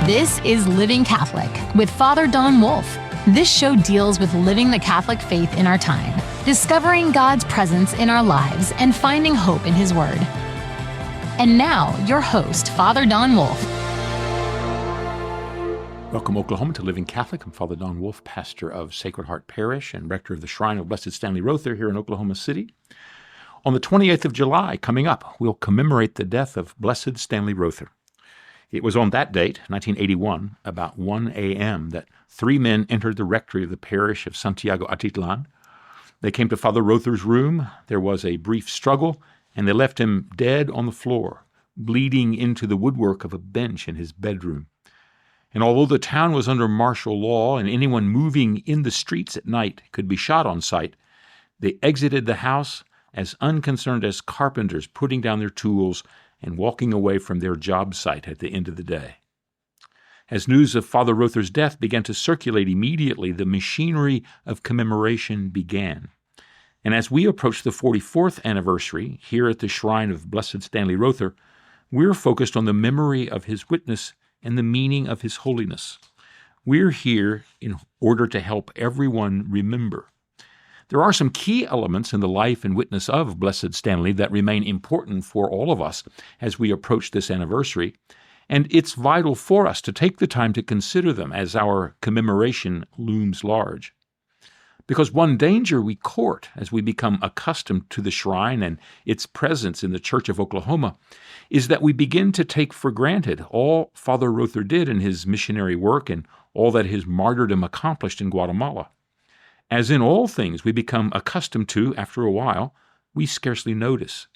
This is Living Catholic with Father Don Wolf. This show deals with living the Catholic faith in our time, discovering God's presence in our lives, and finding hope in His Word. And now, your host, Father Don Wolf. Welcome, Oklahoma, to Living Catholic. I'm Father Don Wolf, pastor of Sacred Heart Parish and rector of the Shrine of Blessed Stanley Rother here in Oklahoma City. On the 28th of July, coming up, we'll commemorate the death of Blessed Stanley Rother. It was on that date, 1981, about 1 a.m., that three men entered the rectory of the parish of Santiago Atitlan. They came to Father Rother's room. There was a brief struggle, and they left him dead on the floor, bleeding into the woodwork of a bench in his bedroom. And although the town was under martial law and anyone moving in the streets at night could be shot on sight, they exited the house as unconcerned as carpenters putting down their tools and walking away from their job site at the end of the day. As news of Father Rother's death began to circulate immediately, the machinery of commemoration began. And as we approach the 44th anniversary here at the Shrine of Blessed Stanley Rother, we're focused on the memory of his witness and the meaning of his holiness. We're here in order to help everyone remember. There are some key elements in the life and witness of Blessed Stanley that remain important for all of us as we approach this anniversary, and it's vital for us to take the time to consider them as our commemoration looms large. Because one danger we court as we become accustomed to the shrine and its presence in the Church of Oklahoma is that we begin to take for granted all Father Rother did in his missionary work and all that his martyrdom accomplished in Guatemala. As in all things we become accustomed to after a while, we scarcely notice.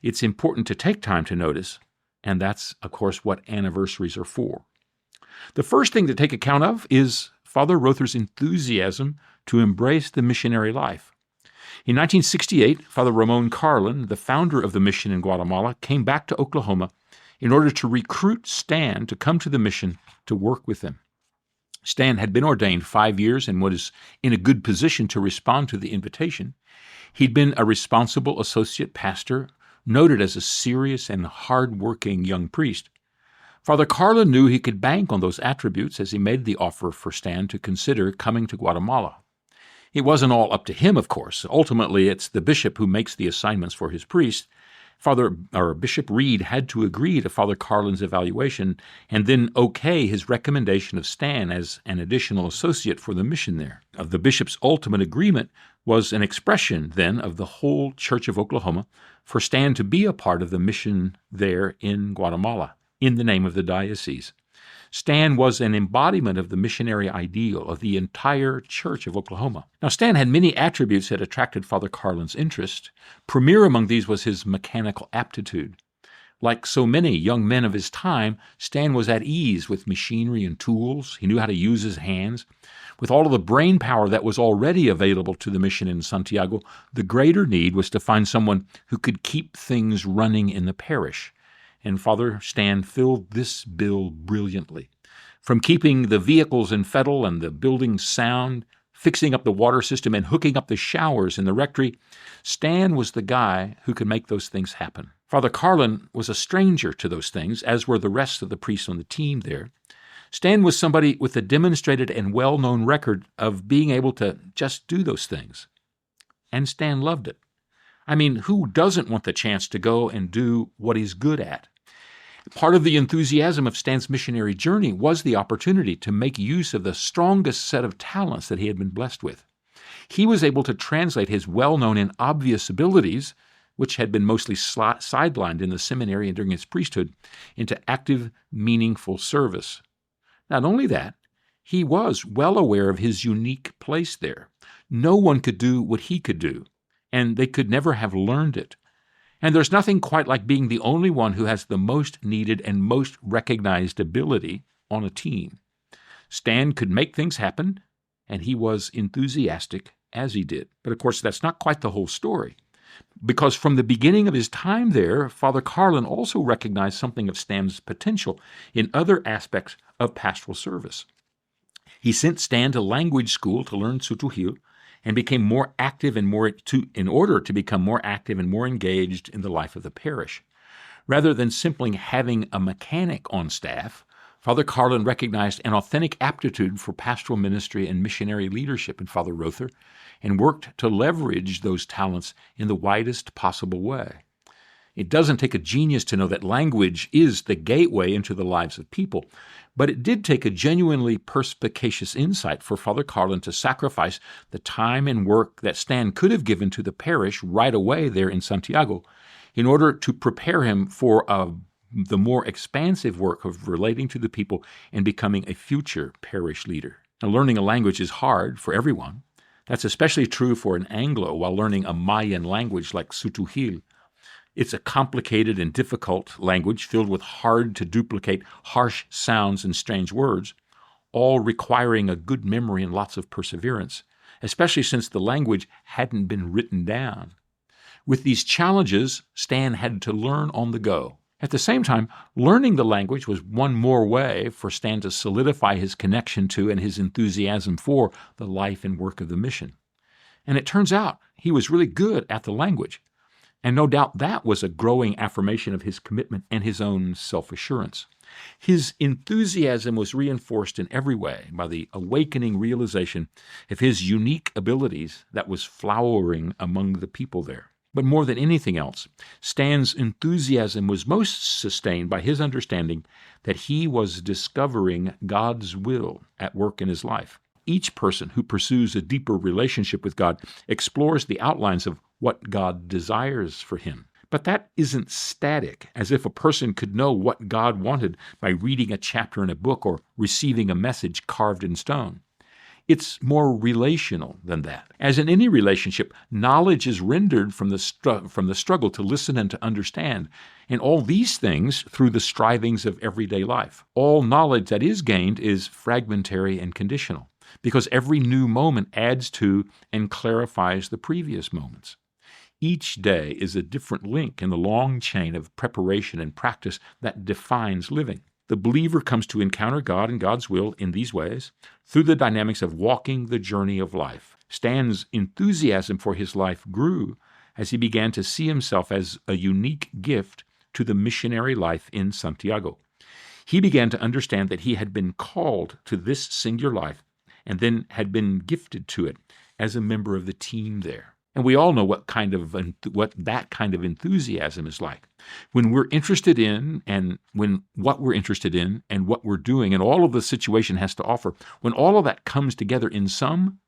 It's important to take time to notice, and that's, of course, what anniversaries are for. The first thing to take account of is Father Rother's enthusiasm to embrace the missionary life. In 1968, Father Ramon Carlin, the founder of the mission in Guatemala, came back to Oklahoma in order to recruit Stan to come to the mission to work with them. Stan had been ordained 5 years and was in a good position to respond to the invitation. He'd been a responsible associate pastor, noted as a serious and hard-working young priest. Father Carlin knew he could bank on those attributes as he made the offer for Stan to consider coming to Guatemala. It wasn't all up to him, of course. Ultimately, it's the bishop who makes the assignments for his priest. Bishop Reed had to agree to Father Carlin's evaluation and then okay his recommendation of Stan as an additional associate for the mission there. The bishop's ultimate agreement was an expression, then, of the whole Church of Oklahoma for Stan to be a part of the mission there in Guatemala, in the name of the diocese. Stan was an embodiment of the missionary ideal of the entire Church of Oklahoma. Now, Stan had many attributes that attracted Father Carlin's interest. Premier among these was his mechanical aptitude. Like so many young men of his time, Stan was at ease with machinery and tools. He knew how to use his hands. With all of the brain power that was already available to the mission in Santiago, the greater need was to find someone who could keep things running in the parish. And Father Stan filled this bill brilliantly. From keeping the vehicles in fettle and the buildings sound, fixing up the water system, and hooking up the showers in the rectory, Stan was the guy who could make those things happen. Father Carlin was a stranger to those things, as were the rest of the priests on the team there. Stan was somebody with a demonstrated and well-known record of being able to just do those things. And Stan loved it. I mean, who doesn't want the chance to go and do what he's good at? Part of the enthusiasm of Stan's missionary journey was the opportunity to make use of the strongest set of talents that he had been blessed with. He was able to translate his well-known and obvious abilities, which had been mostly sidelined in the seminary and during his priesthood, into active, meaningful service. Not only that, he was well aware of his unique place there. No one could do what he could do, and they could never have learned it. And there's nothing quite like being the only one who has the most needed and most recognized ability on a team. Stan could make things happen, and he was enthusiastic as he did. But of course, that's not quite the whole story. Because from the beginning of his time there, Father Carlin also recognized something of Stan's potential in other aspects of pastoral service. He sent Stan to language school to learn Sutuhil, and became more active in order to become more active and more engaged in the life of the parish. Rather than simply having a mechanic on staff, Father Carlin recognized an authentic aptitude for pastoral ministry and missionary leadership in Father Rother and worked to leverage those talents in the widest possible way. It doesn't take a genius to know that language is the gateway into the lives of people, but it did take a genuinely perspicacious insight for Father Carlin to sacrifice the time and work that Stan could have given to the parish right away there in Santiago in order to prepare him for the more expansive work of relating to the people and becoming a future parish leader. Now, learning a language is hard for everyone. That's especially true for an Anglo while learning a Mayan language like Sutujil. It's a complicated and difficult language filled with hard-to-duplicate, harsh sounds and strange words, all requiring a good memory and lots of perseverance, especially since the language hadn't been written down. With these challenges, Stan had to learn on the go. At the same time, learning the language was one more way for Stan to solidify his connection to and his enthusiasm for the life and work of the mission. And it turns out he was really good at the language. And no doubt that was a growing affirmation of his commitment and his own self-assurance. His enthusiasm was reinforced in every way by the awakening realization of his unique abilities that was flowering among the people there. But more than anything else, Stan's enthusiasm was most sustained by his understanding that he was discovering God's will at work in his life. Each person who pursues a deeper relationship with God explores the outlines of what God desires for him. But that isn't static, as if a person could know what God wanted by reading a chapter in a book or receiving a message carved in stone. It's more relational than that. As in any relationship, knowledge is rendered from the struggle to listen and to understand, and all these things through the strivings of everyday life. All knowledge that is gained is fragmentary and conditional, because every new moment adds to and clarifies the previous moments. Each day is a different link in the long chain of preparation and practice that defines living. The believer comes to encounter God and God's will in these ways through the dynamics of walking the journey of life. Stan's enthusiasm for his life grew as he began to see himself as a unique gift to the missionary life in Santiago. He began to understand that he had been called to this singular life and then had been gifted to it as a member of the team there. And we all know what that kind of enthusiasm is like. When we're interested in and what we're interested in and what we're doing and all of the situation has to offer, when all of that comes together in sum,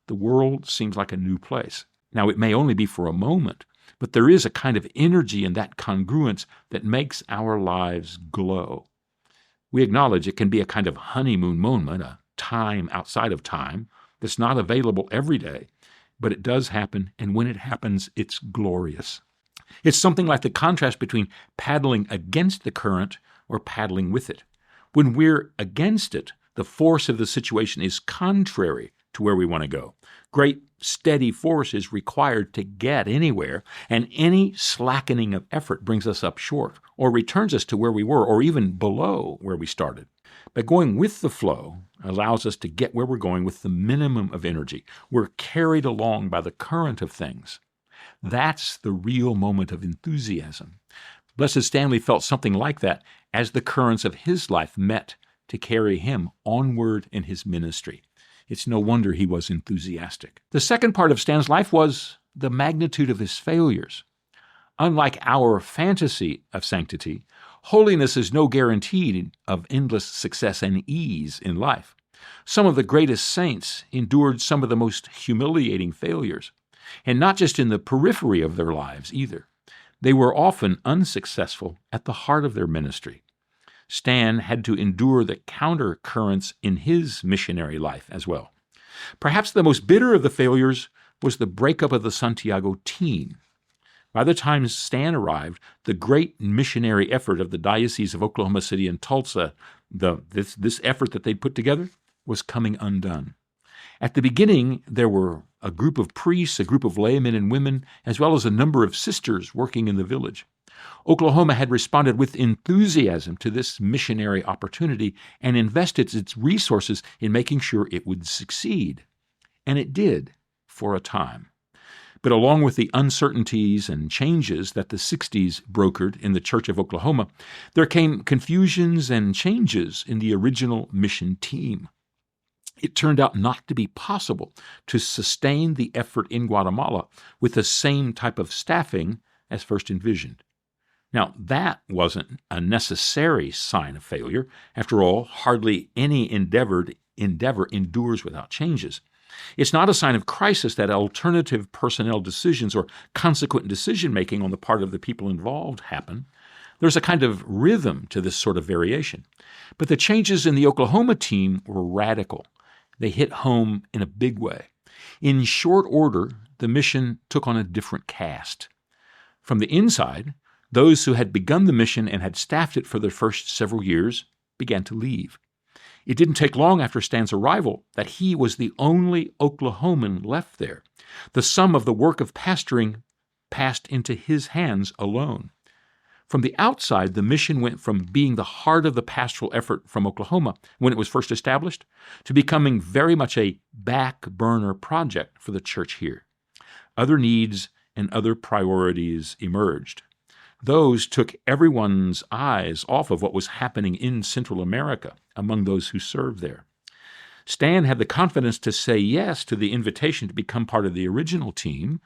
the world seems like a new place. Now, it may only be for a moment, but there is a kind of energy in that congruence that makes our lives glow. We acknowledge it can be a kind of honeymoon moment, a time outside of time that's not available every day. But it does happen, and when it happens, it's glorious. It's something like the contrast between paddling against the current or paddling with it. When we're against it, the force of the situation is contrary to where we want to go. Great, steady force is required to get anywhere, and any slackening of effort brings us up short or returns us to where we were or even below where we started. But going with the flow allows us to get where we're going with the minimum of energy. We're carried along by the current of things. That's the real moment of enthusiasm. Blessed Stanley felt something like that as the currents of his life met to carry him onward in his ministry. It's no wonder he was enthusiastic. The second part of Stan's life was the magnitude of his failures. Unlike our fantasy of sanctity, holiness is no guarantee of endless success and ease in life. Some of the greatest saints endured some of the most humiliating failures, and not just in the periphery of their lives either. They were often unsuccessful at the heart of their ministry. Stan had to endure the counter currents in his missionary life as well. Perhaps the most bitter of the failures was the breakup of the Santiago team. By the time Stan arrived, the great missionary effort of the Diocese of Oklahoma City and Tulsa, this effort that they'd put together, was coming undone. At the beginning, there were a group of priests, a group of laymen and women, as well as a number of sisters working in the village. Oklahoma had responded with enthusiasm to this missionary opportunity and invested its resources in making sure it would succeed. And it did, for a time. But along with the uncertainties and changes that the 60s brokered in the Church of Oklahoma, there came confusions and changes in the original mission team. It turned out not to be possible to sustain the effort in Guatemala with the same type of staffing as first envisioned. Now, that wasn't a necessary sign of failure. After all, hardly any endeavor endures without changes. It's not a sign of crisis that alternative personnel decisions or consequent decision-making on the part of the people involved happen. There's a kind of rhythm to this sort of variation. But the changes in the Oklahoma team were radical. They hit home in a big way. In short order, the mission took on a different cast. From the inside, those who had begun the mission and had staffed it for the first several years began to leave. It didn't take long after Stan's arrival that he was the only Oklahoman left there. The sum of the work of pastoring passed into his hands alone. From the outside, the mission went from being the heart of the pastoral effort from Oklahoma when it was first established to becoming very much a back burner project for the church here. Other needs and other priorities emerged. Those took everyone's eyes off of what was happening in Central America among those who served there. Stan had the confidence to say yes to the invitation to become part of the original team,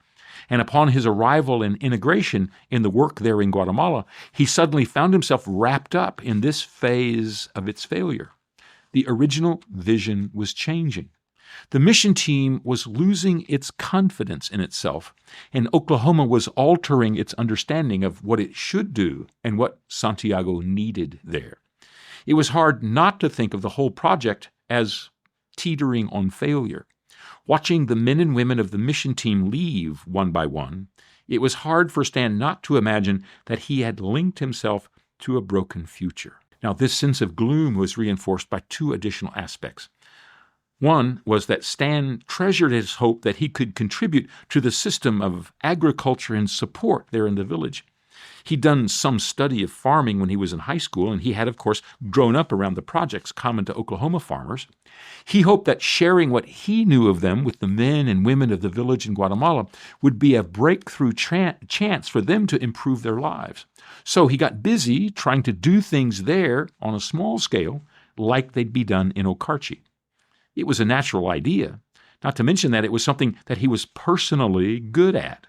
and upon his arrival and integration in the work there in Guatemala, he suddenly found himself wrapped up in this phase of its failure. The original vision was changing. The mission team was losing its confidence in itself, and Oklahoma was altering its understanding of what it should do and what Santiago needed there. It was hard not to think of the whole project as teetering on failure. Watching the men and women of the mission team leave one by one, it was hard for Stan not to imagine that he had linked himself to a broken future. Now, this sense of gloom was reinforced by two additional aspects. One was that Stan treasured his hope that he could contribute to the system of agriculture and support there in the village. He'd done some study of farming when he was in high school, and he had, of course, grown up around the projects common to Oklahoma farmers. He hoped that sharing what he knew of them with the men and women of the village in Guatemala would be a breakthrough chance for them to improve their lives. So he got busy trying to do things there on a small scale like they'd be done in Okarche. It was a natural idea, not to mention that it was something that he was personally good at.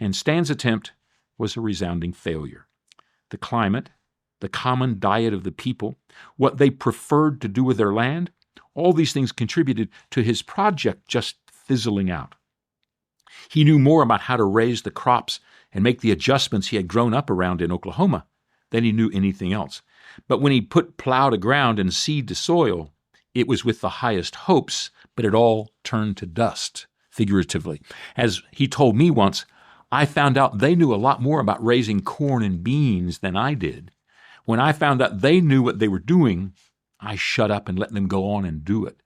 And Stan's attempt was a resounding failure. The climate, the common diet of the people, what they preferred to do with their land, all these things contributed to his project just fizzling out. He knew more about how to raise the crops and make the adjustments he had grown up around in Oklahoma than he knew anything else. But when he put plow to ground and seed to soil, it was with the highest hopes, but it all turned to dust, figuratively. As he told me once, I found out they knew a lot more about raising corn and beans than I did. When I found out they knew what they were doing, I shut up and let them go on and do it.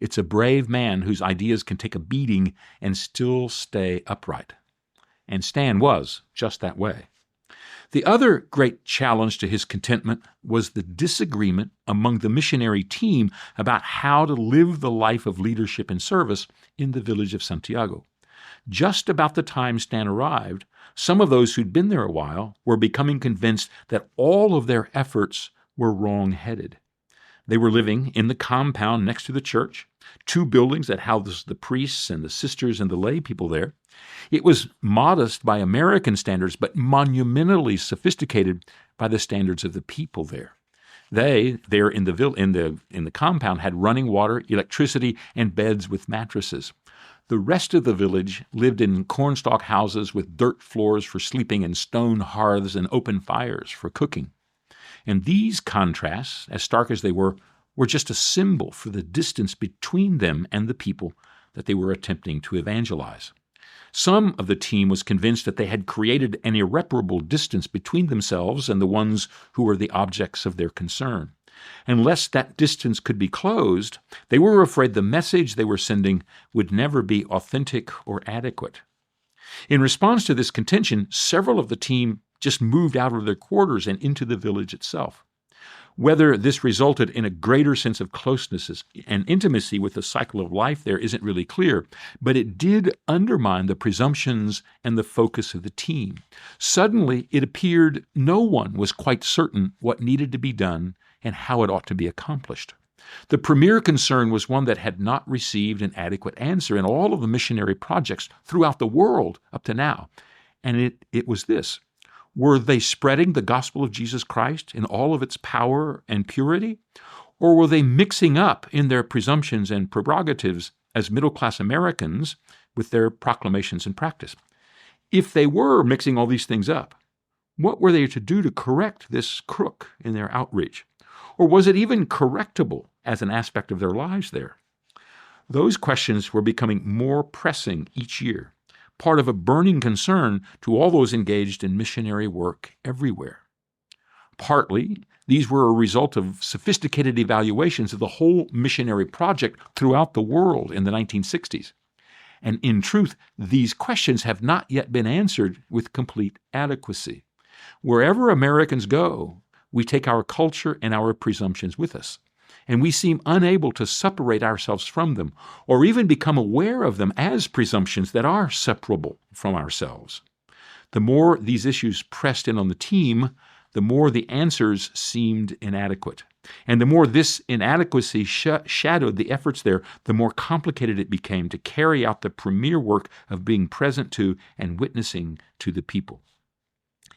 It's a brave man whose ideas can take a beating and still stay upright. And Stan was just that way. The other great challenge to his contentment was the disagreement among the missionary team about how to live the life of leadership and service in the village of Santiago. Just about the time Stan arrived, some of those who'd been there a while were becoming convinced that all of their efforts were wrong-headed. They were living in the compound next to the church, two buildings that housed the priests and the sisters and the lay people there. It was modest by American standards, but monumentally sophisticated by the standards of the people there. They, there in the compound, had running water, electricity, and beds with mattresses. The rest of the village lived in cornstalk houses with dirt floors for sleeping and stone hearths and open fires for cooking. And these contrasts, as stark as they were just a symbol for the distance between them and the people that they were attempting to evangelize. Some of the team was convinced that they had created an irreparable distance between themselves and the ones who were the objects of their concern. Unless that distance could be closed, they were afraid the message they were sending would never be authentic or adequate. In response to this contention, several of the team just moved out of their quarters and into the village itself. Whether this resulted in a greater sense of closeness and intimacy with the cycle of life there isn't really clear, but it did undermine the presumptions and the focus of the team. Suddenly, it appeared no one was quite certain what needed to be done and how it ought to be accomplished. The premier concern was one that had not received an adequate answer in all of the missionary projects throughout the world up to now, and it was this. Were they spreading the gospel of Jesus Christ in all of its power and purity? Or were they mixing up in their presumptions and prerogatives as middle-class Americans with their proclamations and practice? If they were mixing all these things up, what were they to do to correct this crook in their outreach? Or was it even correctable as an aspect of their lives there? Those questions were becoming more pressing each year, part of a burning concern to all those engaged in missionary work everywhere. Partly, these were a result of sophisticated evaluations of the whole missionary project throughout the world in the 1960s. And in truth, these questions have not yet been answered with complete adequacy. Wherever Americans go, we take our culture and our presumptions with us, and we seem unable to separate ourselves from them or even become aware of them as presumptions that are separable from ourselves. The more these issues pressed in on the team, the more the answers seemed inadequate. And the more this inadequacy shadowed the efforts there, the more complicated it became to carry out the premier work of being present to and witnessing to the people.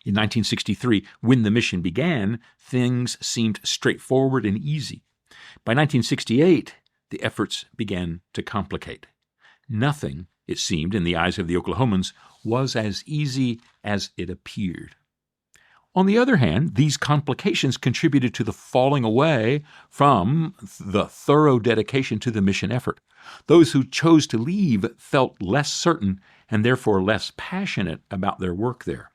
In 1963, when the mission began, things seemed straightforward and easy. By 1968, the efforts began to complicate. Nothing, it seemed, in the eyes of the Oklahomans, was as easy as it appeared. On the other hand, these complications contributed to the falling away from the thorough dedication to the mission effort. Those who chose to leave felt less certain and therefore less passionate about their work there.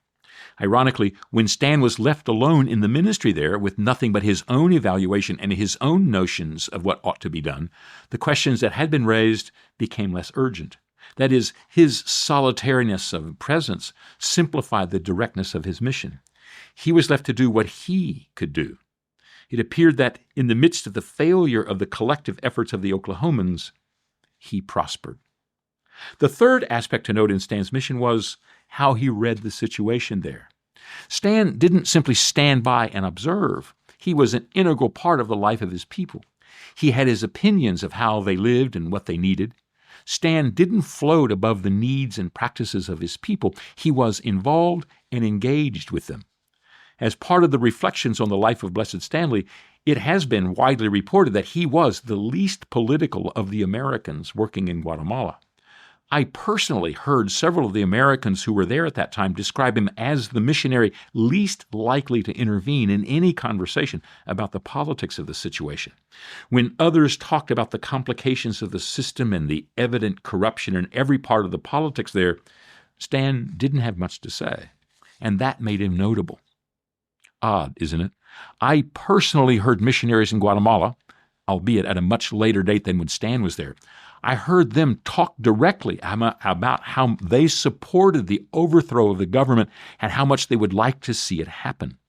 Ironically, when Stan was left alone in the ministry there with nothing but his own evaluation and his own notions of what ought to be done, the questions that had been raised became less urgent. That is, his solitariness of presence simplified the directness of his mission. He was left to do what he could do. It appeared that in the midst of the failure of the collective efforts of the Oklahomans, he prospered. The third aspect to note in Stan's mission was how he read the situation there. Stan didn't simply stand by and observe. He was an integral part of the life of his people. He had his opinions of how they lived and what they needed. Stan didn't float above the needs and practices of his people. He was involved and engaged with them. As part of the reflections on the life of Blessed Stanley, it has been widely reported that he was the least political of the Americans working in Guatemala. I personally heard several of the Americans who were there at that time describe him as the missionary least likely to intervene in any conversation about the politics of the situation. When others talked about the complications of the system and the evident corruption in every part of the politics there, Stan didn't have much to say, and that made him notable. Odd, isn't it? I personally heard missionaries in Guatemala, albeit at a much later date than when Stan was there. I heard them talk directly about how they supported the overthrow of the government and how much they would like to see it happen.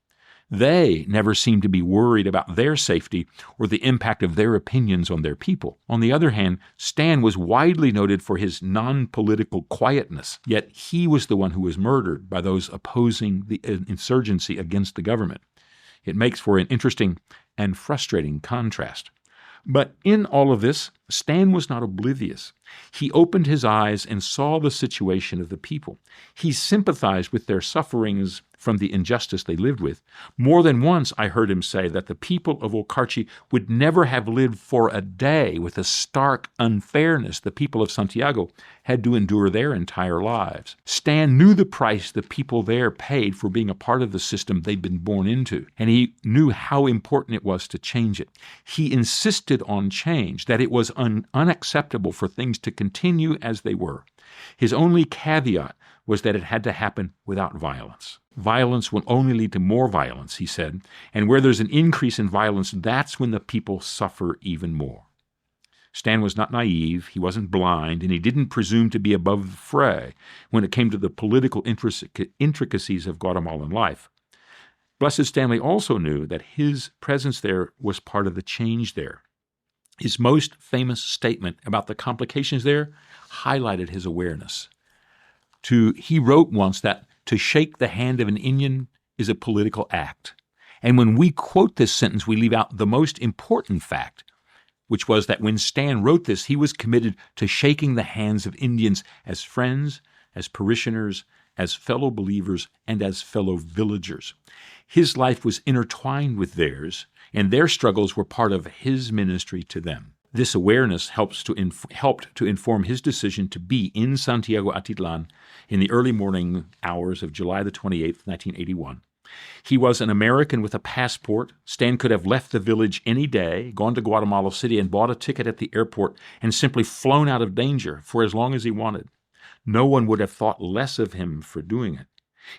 They never seemed to be worried about their safety or the impact of their opinions on their people. On the other hand, Stan was widely noted for his non-political quietness, yet he was the one who was murdered by those opposing the insurgency against the government. It makes for an interesting and frustrating contrast. But in all of this, Stan was not oblivious. He opened his eyes and saw the situation of the people. He sympathized with their sufferings from the injustice they lived with. More than once I heard him say that the people of Okarche would never have lived for a day with the stark unfairness the people of Santiago had to endure their entire lives. Stan knew the price the people there paid for being a part of the system they'd been born into, and he knew how important it was to change it. He insisted on change, that it was unacceptable for things to continue as they were. His only caveat was that it had to happen without violence. Violence will only lead to more violence, he said, and where there's an increase in violence, that's when the people suffer even more. Stan was not naive, he wasn't blind, and he didn't presume to be above the fray when it came to the political intricacies of Guatemalan life. Blessed Stanley also knew that his presence there was part of the change there. His most famous statement about the complications there highlighted his awareness. He wrote once that to shake the hand of an Indian is a political act. And when we quote this sentence, we leave out the most important fact, which was that when Stan wrote this, he was committed to shaking the hands of Indians as friends, as parishioners, as fellow believers, and as fellow villagers. His life was intertwined with theirs, and their struggles were part of his ministry to them. This awareness helped to inform his decision to be in Santiago Atitlan in the early morning hours of July the 28th, 1981. He was an American with a passport. Stan could have left the village any day, gone to Guatemala City and bought a ticket at the airport, and simply flown out of danger for as long as he wanted. No one would have thought less of him for doing it.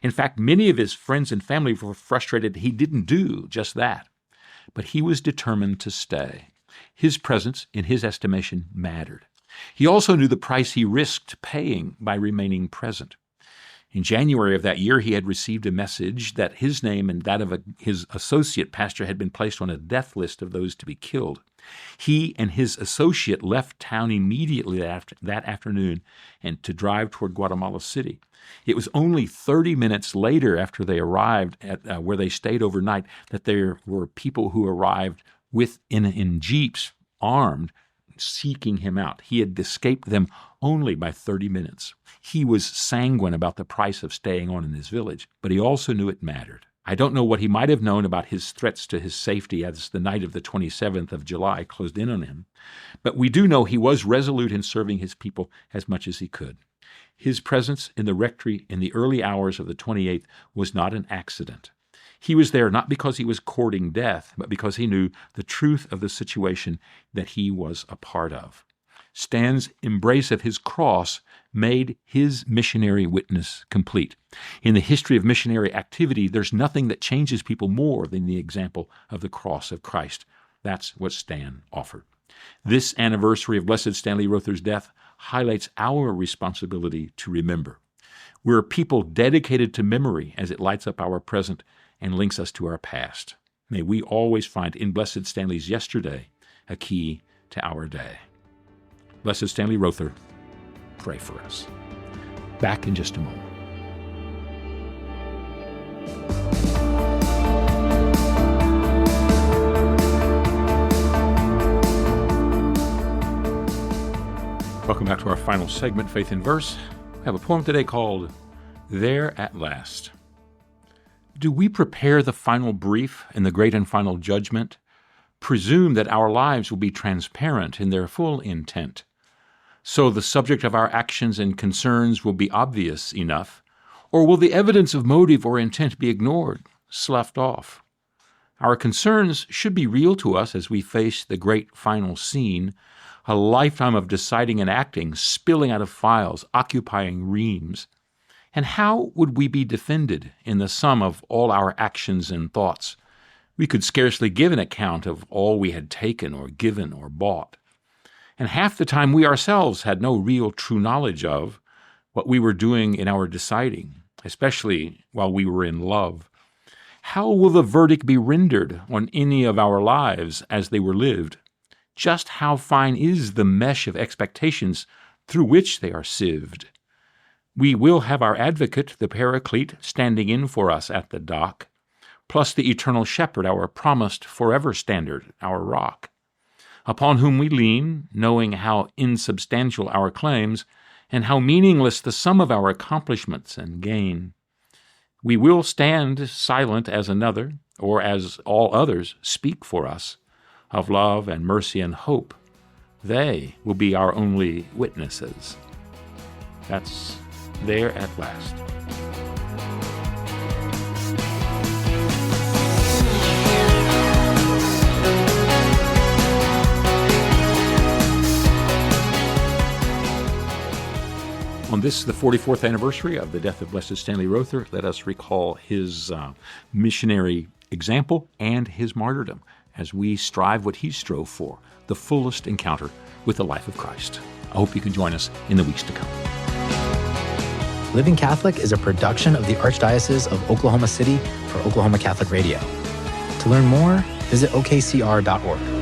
In fact, many of his friends and family were frustrated he didn't do just that. But he was determined to stay. His presence, in his estimation, mattered. He also knew the price he risked paying by remaining present. In January of that year, he had received a message that his name and that of his associate pastor had been placed on a death list of those to be killed. He and his associate left town immediately that afternoon and to drive toward Guatemala City. It was only 30 minutes later after they arrived at where they stayed overnight that there were people who arrived in jeeps, armed, seeking him out. He had escaped them only by 30 minutes. He was sanguine about the price of staying on in his village, but he also knew it mattered. I don't know what he might have known about his threats to his safety as the night of the 27th of July closed in on him, but we do know he was resolute in serving his people as much as he could. His presence in the rectory in the early hours of the 28th was not an accident. He was there not because he was courting death, but because he knew the truth of the situation that he was a part of. Stan's embrace of his cross made his missionary witness complete. In the history of missionary activity, there's nothing that changes people more than the example of the cross of Christ. That's what Stan offered. This anniversary of Blessed Stanley Rother's death highlights our responsibility to remember. We're a people dedicated to memory as it lights up our present and links us to our past. May we always find in Blessed Stanley's yesterday a key to our day. Blessed Stanley Rother, pray for us. Back in just a moment. Welcome back to our final segment, Faith in Verse. I have a poem today called There at Last. Do we prepare the final brief in the great and final judgment? Presume that our lives will be transparent in their full intent. So the subject of our actions and concerns will be obvious enough, or will the evidence of motive or intent be ignored, sloughed off? Our concerns should be real to us as we face the great final scene, a lifetime of deciding and acting, spilling out of files, occupying reams. And how would we be defended in the sum of all our actions and thoughts? We could scarcely give an account of all we had taken or given or bought. And half the time we ourselves had no real true knowledge of what we were doing in our deciding, especially while we were in love. How will the verdict be rendered on any of our lives as they were lived? Just how fine is the mesh of expectations through which they are sieved? We will have our advocate, the Paraclete, standing in for us at the dock, plus the eternal shepherd, our promised forever standard, our rock, upon whom we lean, knowing how insubstantial our claims and how meaningless the sum of our accomplishments and gain. We will stand silent as another, or as all others, speak for us, of love and mercy and hope. They will be our only witnesses. That's there at last. On this, the 44th anniversary of the death of Blessed Stanley Rother, let us recall his missionary example and his martyrdom as we strive what he strove for, the fullest encounter with the life of Christ. I hope you can join us in the weeks to come. Living Catholic is a production of the Archdiocese of Oklahoma City for Oklahoma Catholic Radio. To learn more, visit okcr.org.